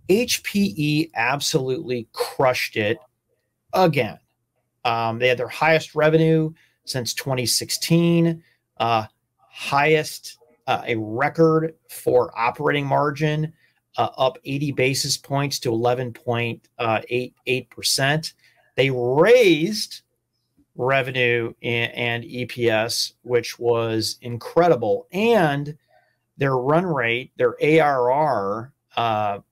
HPE absolutely crushed it again. They had their highest revenue since 2016, highest a record for operating margin, up 80 basis points to 11.88%. They raised revenue and EPS, which was incredible. And their run rate, their ARR, an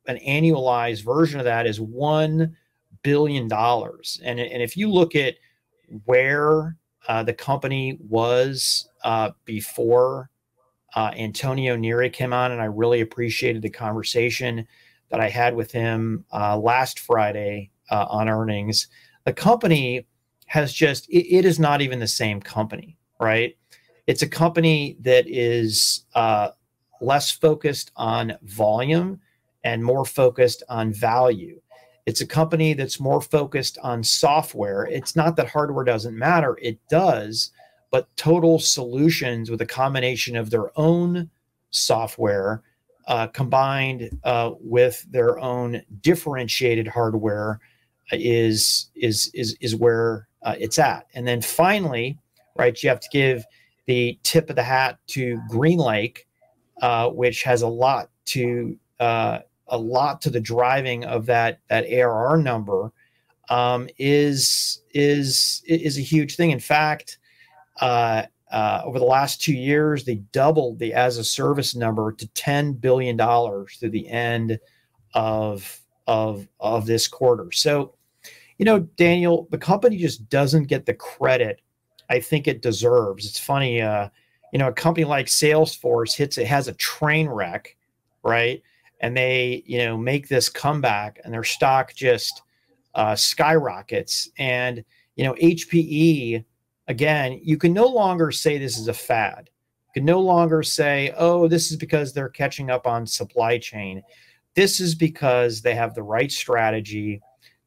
annualized version of that is $1 billion. And if you look at where the company was before Antonio Neri came on, and I really appreciated the conversation that I had with him last Friday on earnings. The company has just, it is not even the same company, right? It's a company that is less focused on volume and more focused on value. It's a company that's more focused on software. It's not that hardware doesn't matter, it does, but total solutions with a combination of their own software combined with their own differentiated hardware is where it's at. And then finally, right, you have to give the tip of the hat to GreenLake, which has a lot to the driving of that ARR number, is a huge thing. In fact, over the last 2 years, they doubled the as a service number to $10 billion through the end of this quarter. So, Daniel, the company just doesn't get the credit I think it deserves. It's funny, a company like Salesforce has a train wreck, right? And they, make this comeback and their stock just skyrockets. And, HPE, again, you can no longer say this is a fad. You can no longer say, oh, this is because they're catching up on supply chain. This is because they have the right strategy.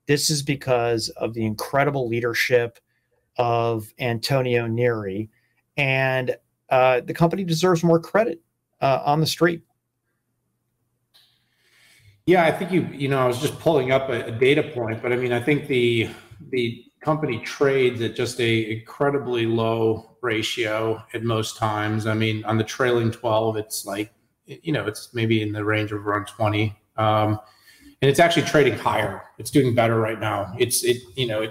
This is because of the incredible leadership of Antonio Neri. And the company deserves more credit on the street. Yeah, I think I was just pulling up a data point, but I mean, I think the company trades at just a incredibly low ratio at most times. I mean, on the trailing 12, it's like, it's maybe in the range of around 20. And it's actually trading higher. It's doing better right now. It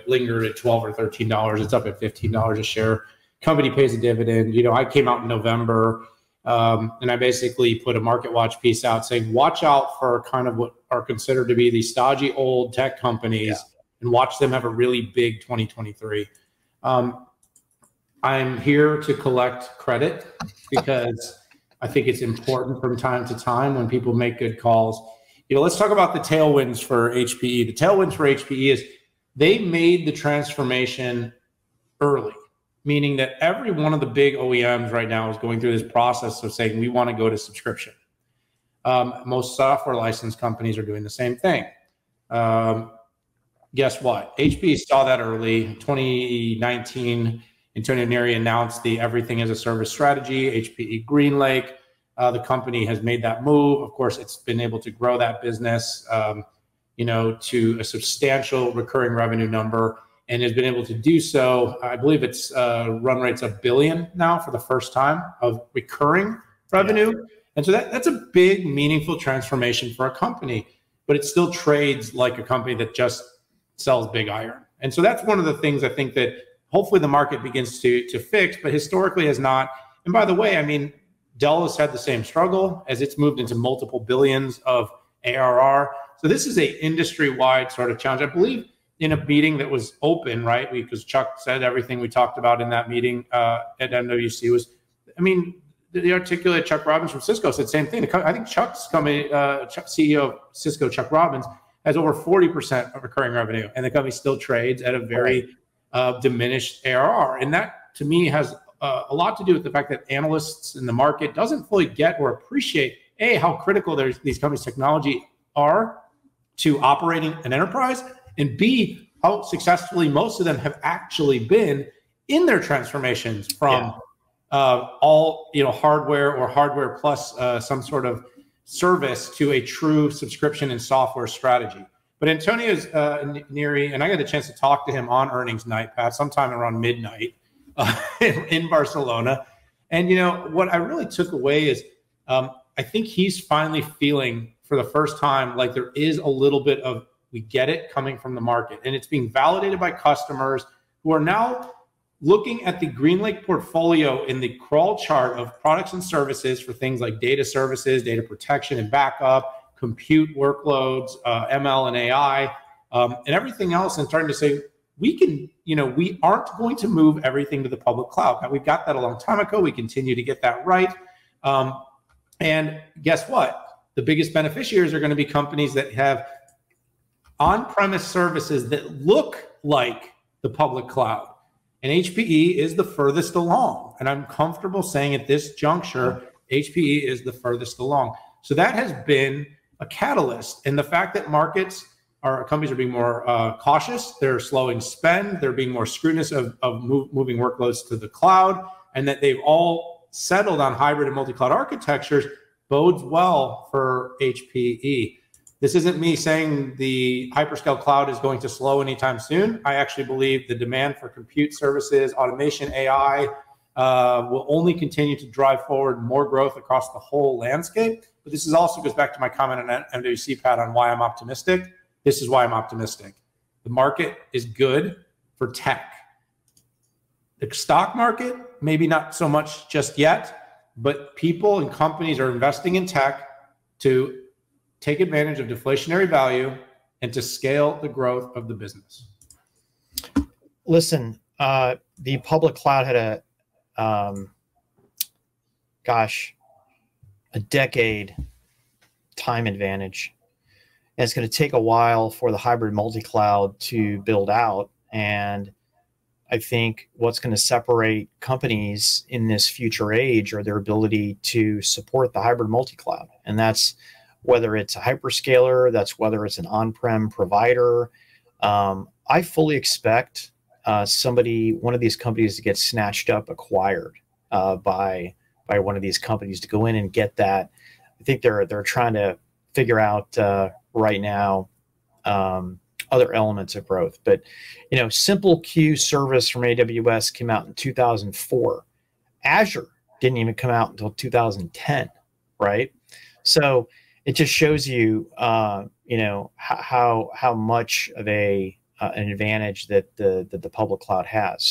lingered at $12 or $13. It's up at $15 a share. Company pays a dividend. I came out in November, and I basically put a Market Watch piece out saying, watch out for kind of what are considered to be the stodgy old tech companies, and watch them have a really big 2023. I'm here to collect credit because I think it's important from time to time when people make good calls. Let's talk about the tailwinds for HPE. The tailwinds for HPE is they made the transformation early, meaning that every one of the big OEMs right now is going through this process of saying, we want to go to subscription. Most software license companies are doing the same thing. Guess what? HPE saw that early. 2019, Antonio Neri announced the everything as a service strategy, HPE GreenLake. The company has made that move. Of course, it's been able to grow that business, to a substantial recurring revenue number, and has been able to do so. I believe it's run rates $1 billion now for the first time of recurring revenue. Yeah. And so that's a big, meaningful transformation for a company, but it still trades like a company that just sells big iron. And so that's one of the things I think that hopefully the market begins to fix, but historically has not. And by the way, I mean, Dell has had the same struggle as it's moved into multiple billions of ARR. So this is a industry-wide sort of challenge. I believe in a meeting that was open, right? Because Chuck said everything we talked about in that meeting at MWC was, I mean, the articulate Chuck Robbins from Cisco said the same thing. I think Chuck's company, CEO of Cisco, Chuck Robbins, has over 40% of recurring revenue, and the company still trades at a very diminished ARR. And that, to me, has a lot to do with the fact that analysts in the market doesn't fully get or appreciate, A, how critical these companies' technology are to operating an enterprise, and B, how successfully most of them have actually been in their transformations from all hardware or hardware plus some sort of service to a true subscription and software strategy. But Antonio's Neri, and I got a chance to talk to him on earnings night, Pat, sometime around midnight in Barcelona. And, you know, what I really took away is I think he's finally feeling for the first time like there is a little bit of, we get it, coming from the market. And it's being validated by customers who are now looking at the GreenLake portfolio in the crawl chart of products and services for things like data services, data protection and backup, compute workloads, ML and AI, and everything else, and starting to say, we can, you know, we aren't going to move everything to the public cloud. Now, we've got that a long time ago. We continue to get that right. And guess what? The biggest beneficiaries are going to be companies that have on-premise services that look like the public cloud. And HPE is the furthest along. And I'm comfortable saying at this juncture, HPE is the furthest along. So that has been a catalyst. And the fact that companies are being more cautious, they're slowing spend, they're being more scrutinous of moving workloads to the cloud, and that they've all settled on hybrid and multi-cloud architectures bodes well for HPE. This isn't me saying the hyperscale cloud is going to slow anytime soon. I actually believe the demand for compute services, automation, AI will only continue to drive forward more growth across the whole landscape. But this is also goes back to my comment on MWC, Pat, on why I'm optimistic. This is why I'm optimistic. The market is good for tech. The stock market, maybe not so much just yet, but people and companies are investing in tech to take advantage of deflationary value and to scale the growth of the business. Listen, the public cloud had a decade time advantage. And it's going to take a while for the hybrid multi-cloud to build out. And I think what's going to separate companies in this future age are their ability to support the hybrid multi-cloud. And that's whether it's a hyperscaler, that's whether it's an on-prem provider. I fully expect one of these companies to get snatched up, acquired by one of these companies to go in and get that. I think they're trying to figure out right now other elements of growth. But, you know, Simple Queue service from AWS came out in 2004. Azure didn't even come out until 2010, right? So it just shows you, you know, how much of an advantage that the public cloud has.